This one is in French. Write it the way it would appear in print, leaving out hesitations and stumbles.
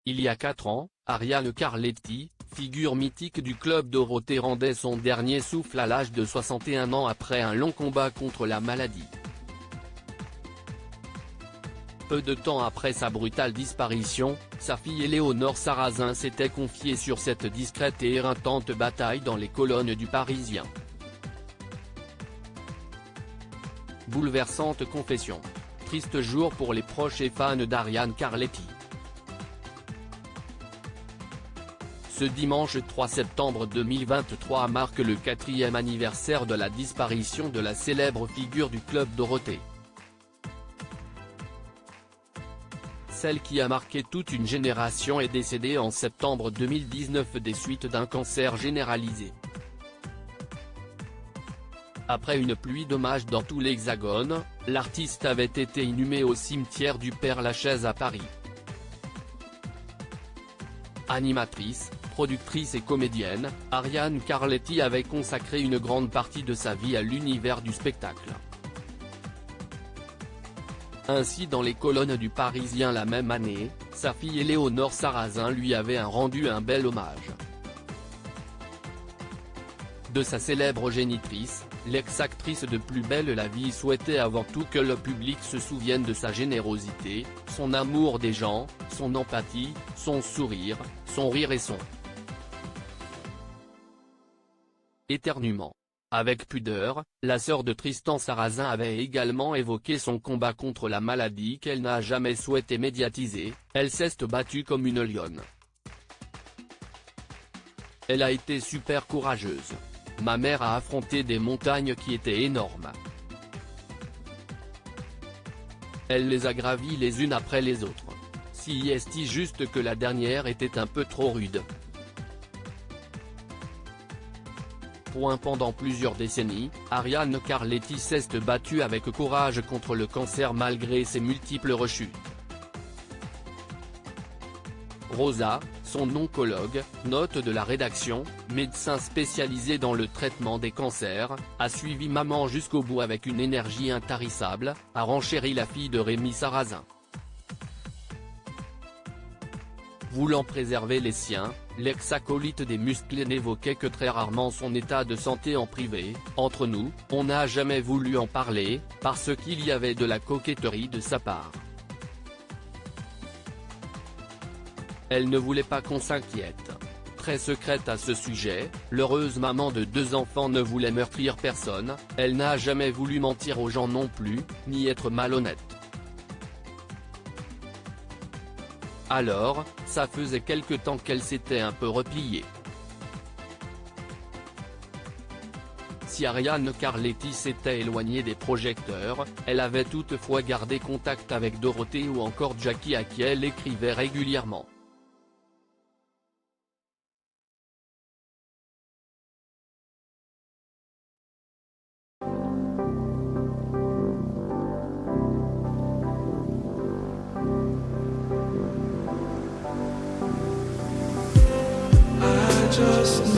Il y a 4 ans, Ariane Carletti, figure mythique du club Dorothée, rendait son dernier souffle à l'âge de 61 ans après un long combat contre la maladie. Peu de temps après sa brutale disparition, sa fille Éléonore Sarrazin s'était confiée sur cette discrète et éreintante bataille dans les colonnes du Parisien. Bouleversante confession. Triste jour pour les proches et fans d'Ariane Carletti. Ce dimanche 3 septembre 2023 marque le 4e anniversaire de la disparition de la célèbre figure du club Dorothée. Celle qui a marqué toute une génération est décédée en septembre 2019 des suites d'un cancer généralisé. Après une pluie d'hommages dans tout l'Hexagone, l'artiste avait été inhumée au cimetière du Père-Lachaise à Paris. Animatrice, productrice et comédienne, Ariane Carletti avait consacré une grande partie de sa vie à l'univers du spectacle. Ainsi, dans les colonnes du Parisien la même année, sa fille Éléonore Sarrazin lui avait rendu un bel hommage. De sa célèbre génitrice, l'ex-actrice de Plus belle la vie souhaitait avant tout que le public se souvienne de sa générosité, son amour des gens, son empathie, son sourire, son rire et son éternuement. Avec pudeur, la sœur de Tristan Sarrazin avait également évoqué son combat contre la maladie qu'elle n'a jamais souhaité médiatiser. Elle s'est battue comme une lionne. Elle a été super courageuse. Ma mère a affronté des montagnes qui étaient énormes. Elle les a gravies les unes après les autres. Si est juste que la dernière était un peu trop rude. Pendant plusieurs décennies, Ariane Carletti s'est battue avec courage contre le cancer malgré ses multiples rechutes. Rosa, son oncologue, note de la rédaction, médecin spécialisé dans le traitement des cancers, a suivi maman jusqu'au bout avec une énergie intarissable, a renchéri la fille de Rémi Sarrazin. Voulant préserver les siens, l'ex-acolyte des musclés n'évoquait que très rarement son état de santé en privé. Entre nous, on n'a jamais voulu en parler, parce qu'il y avait de la coquetterie de sa part. Elle ne voulait pas qu'on s'inquiète. Très secrète à ce sujet, l'heureuse maman de 2 enfants ne voulait meurtrir personne, elle n'a jamais voulu mentir aux gens non plus, ni être malhonnête. Alors, ça faisait quelque temps qu'elle s'était un peu repliée. Si Ariane Carletti s'était éloignée des projecteurs, elle avait toutefois gardé contact avec Dorothée ou encore Jackie à qui elle écrivait régulièrement. Just